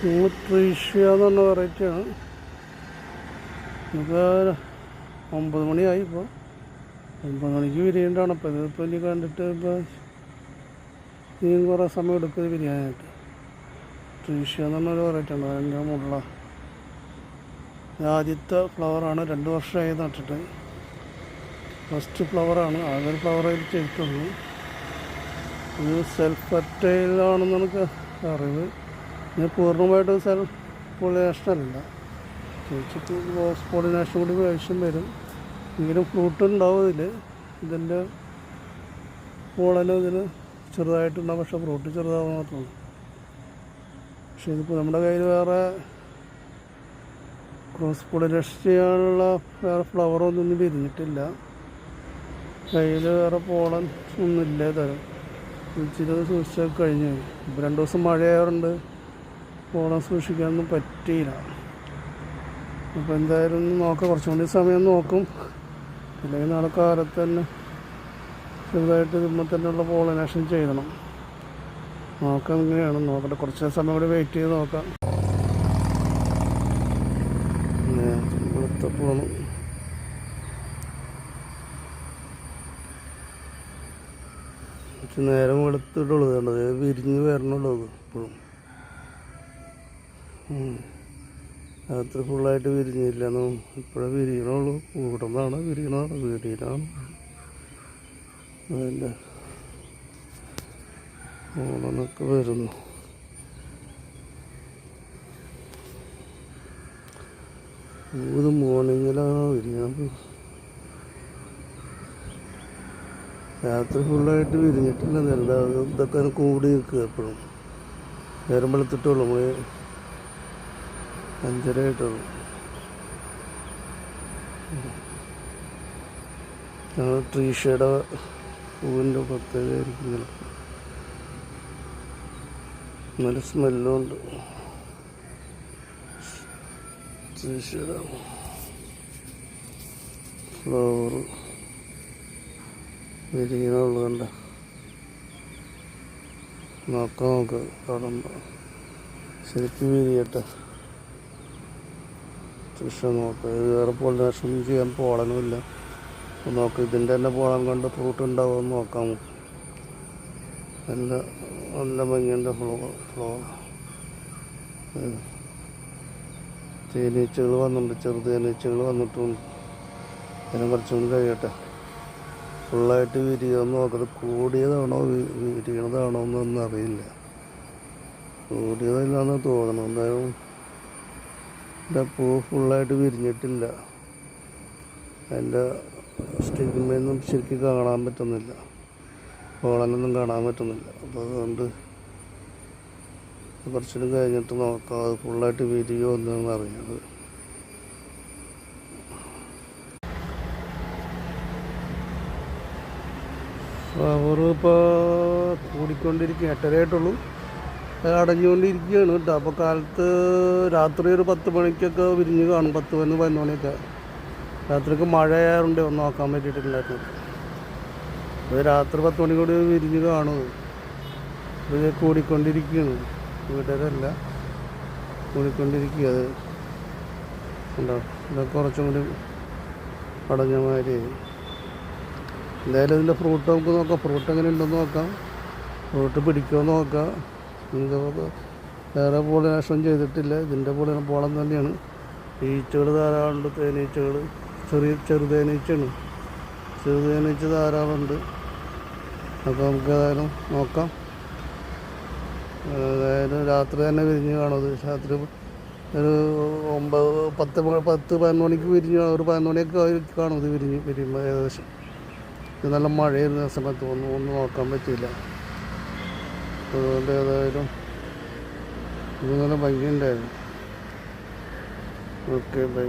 ട്രീഷ്യ എന്ന് പറഞ്ഞ വെറൈറ്റിയാണ്. നമുക്ക് 9 മണിയായി. ഇപ്പോൾ 9 മണിക്ക് വിരിയേണ്ടതാണ്. അപ്പോൾ ഇതിപ്പോൾ ഇനി കണ്ടിട്ട് ഇപ്പോൾ ഇനിയും കുറേ സമയം എടുക്കും വിരിയാനായിട്ട്. ട്രീഷ്യ എന്ന് പറഞ്ഞൊരു വെറൈറ്റിയാണ്. ഭയങ്കര മുള്ള ആദ്യത്തെ ഫ്ലവറാണ്. 2 വർഷമായി നട്ടിട്ട്. ഫസ്റ്റ് ഫ്ലവറാണ്. ആദ്യം ഫ്ലവറായി ചെയ്തിട്ടുള്ളൂ. ഇത് സെൽഫ് ഫെർട്ടൈലാണെന്ന് എനിക്ക് അറിവ്. ഞാൻ പൂർണ്ണമായിട്ട് സെൽഫ് പോളിനേഷനല്ല. ചേച്ചിക്ക് ക്രോസ് പോളിനേഷൻ കൂടി ആവശ്യം വരും. എങ്കിലും ഫ്രൂട്ട് ഉണ്ടാവും ഇതിൻ്റെ പോളനും ഇതിന് ചെറുതായിട്ടുണ്ടാകും. പക്ഷേ ഫ്രൂട്ട് ചെറുതാവാൻ മാത്രമേ. പക്ഷേ ഇതിപ്പോൾ നമ്മുടെ കയ്യിൽ വേറെ ക്രോസ് പോളിനേഷൻ ചെയ്യാനുള്ള വേറെ ഫ്ലവറൊന്നും വിരിഞ്ഞിട്ടില്ല. കയ്യിൽ വേറെ പോളൻ ഒന്നുമില്ല. തരം ഇച്ചിരി സൂക്ഷിച്ചൊക്കെ കഴിഞ്ഞു. ഇപ്പോൾ 2 ദിവസം മഴയായതുകൊണ്ട് പോളൻ സൂക്ഷിക്കാനൊന്നും പറ്റിയില്ല. അപ്പോൾ എന്തായാലും നോക്കാം, കുറച്ചും കൂടി സമയം നോക്കും. അല്ലെങ്കിൽ നാളെ കാലത്ത് തന്നെ ചെറുതായിട്ട് ഇതുമ്പോൾ തന്നെയുള്ള പോളിനേഷൻ ചെയ്യണം. നോക്കാം ഇങ്ങനെയാണ്. നോക്കട്ടെ, കുറച്ച് സമയം കൂടി വെയിറ്റ് ചെയ്ത് നോക്കാം. വെളുത്തപ്പോഴാണ് നേരം വെളുത്തിട്ടുള്ളത്. കണ്ടത് വിരിഞ്ഞ് വരണുള്ളൂ. ഇപ്പോഴും രാത്രി ഫുള്ളായിട്ട് വിരിഞ്ഞില്ലെന്നു. ഇപ്പോഴേ വിരിയണുള്ളൂ. കൂടുന്നതാണ് വിരിയണതാണ് വീടിനാണ്. അതിൻ്റെ ഓണനൊക്കെ വരുന്നു. ഇത് മോർണിംഗിലാണ് വിരിഞ്ഞത്. രാത്രി ഫുള്ളായിട്ട് വിരിഞ്ഞിട്ടില്ല. എന്താ ഇതൊക്കെ കൂടി നിൽക്കുക. എപ്പോഴും നേരം വെളുത്തിട്ടുള്ളൂ. നമ്മൾ 5:30 ആയിട്ടുള്ളൂ. ട്രീഷ്യയുടെ പൂവിൻ്റെ പ്രത്യേകമായിരിക്കും. ചിലപ്പോൾ നല്ല സ്മെല്ലും ഉണ്ട്. ട്രീഷ്യയുടെ ഫ്ലവർ വിരിയണുള്ളൂ. കണ്ട നോക്കാം. നമുക്ക് കാണുമ്പോൾ ശരിക്കും വിരിയട്ടെ. ട്രീഷ്യ നോക്കാം. ഇത് വേറെ പോളിനേഷൻ ചെയ്യാൻ പോളനുമില്ല. നോക്കാം, ഇതിൻ്റെ തന്നെ പോളൻ കൊണ്ട് ഫ്രൂട്ട് ഉണ്ടാവുമെന്ന് നോക്കാം. നല്ല ഭംഗിയുണ്ട് ഫ്ലവർ. തേനീച്ചകൾ വന്നിട്ടുണ്ട്. തേനീച്ചകൾ വന്നിട്ടുണ്ട്. അതിനെ കുറച്ചും കൂടി കഴിയട്ടെ. ഫുള്ളായിട്ട് വിരിയുമെന്ന് നോക്കട്ടെ. കൂടിയതാണോ വിരിയണതാണോ എന്നൊന്നും അറിയില്ല. കൂടിയതല്ലാന്ന് തോന്നണം. എന്തായാലും എൻ്റെ പൂ ഫുള്ളായിട്ട് വിരിഞ്ഞിട്ടില്ല. അതിൻ്റെ സ്റ്റിഗ്മയൊന്നും ശരിക്കും കാണാൻ പറ്റുന്നില്ല. പോളനൊന്നും കാണാൻ പറ്റുന്നില്ല. അപ്പോൾ അതുകൊണ്ട് കുറച്ചുകൂടി കഴിഞ്ഞിട്ട് നോക്കാം. അത് ഫുള്ളായിട്ട് വിരിയോ എന്നാണ് അറിയുന്നത്. ഫ്ലവർ ഇപ്പോൾ കൂടിക്കൊണ്ടിരിക്കുക. 8:30 ആയിട്ടുള്ളൂ. അടഞ്ഞുകൊണ്ടിരിക്കുകയാണ് കേട്ടോ. അപ്പോൾ കാലത്ത് രാത്രി ഒരു 10 മണിക്കൊക്കെ വിരിഞ്ഞ് കാണും. 10-11 മണിയൊക്കെ. രാത്രിക്ക് മഴയായതുകൊണ്ട് ഒന്നും നോക്കാൻ പറ്റിയിട്ടില്ലായിരുന്നു. അത് രാത്രി 10 മണി കൂടി വിരിഞ്ഞ് കാണും. ഇത് കൂടിക്കൊണ്ടിരിക്കുകയാണ്. വീട്ടുകാരല്ല, കൂടിക്കൊണ്ടിരിക്കുക. അത് ഉണ്ടോ? ഇതൊക്കെ കുറച്ചും കൂടി അടഞ്ഞ മാതിരി. എന്തായാലും ഇതിൻ്റെ ഫ്രൂട്ട് നമുക്ക് നോക്കാം. ഫ്രൂട്ട് എങ്ങനെ ഉണ്ടെന്ന് നോക്കാം. ഫ്രൂട്ട് പിടിക്കുമെന്ന് നോക്കാം. ഇതൊക്കെ വേറെ പോളിനേഷൻ ചെയ്തിട്ടില്ല. ഇതിൻ്റെ പോളം തന്നെയാണ്. ഈച്ചകൾ ധാരാളമുണ്ട്. തേനീച്ചകൾ ചെറുതേനീച്ചയാണ്. ചെറുതേനീച്ച ധാരാളമുണ്ട്. അപ്പോൾ നമുക്ക് ഏതായാലും നോക്കാം. അതായത് രാത്രി തന്നെ വിരിഞ്ഞ് കാണും. അത് രാത്രി ഒരു 10-11 മണിക്ക് വിരിഞ്ഞ് ഒരു 11 മണിയൊക്കെ കാണും. ഇത് വിരിയുമ്പോൾ ഏകദേശം. ഇത് നല്ല മഴയായിരുന്ന സമയത്ത് ഒന്നും നോക്കാൻ പറ്റിയില്ല. അതുകൊണ്ട് ഏതായാലും ഇത് നല്ല ഭംഗിയുണ്ടായിരുന്നു. Okay, by.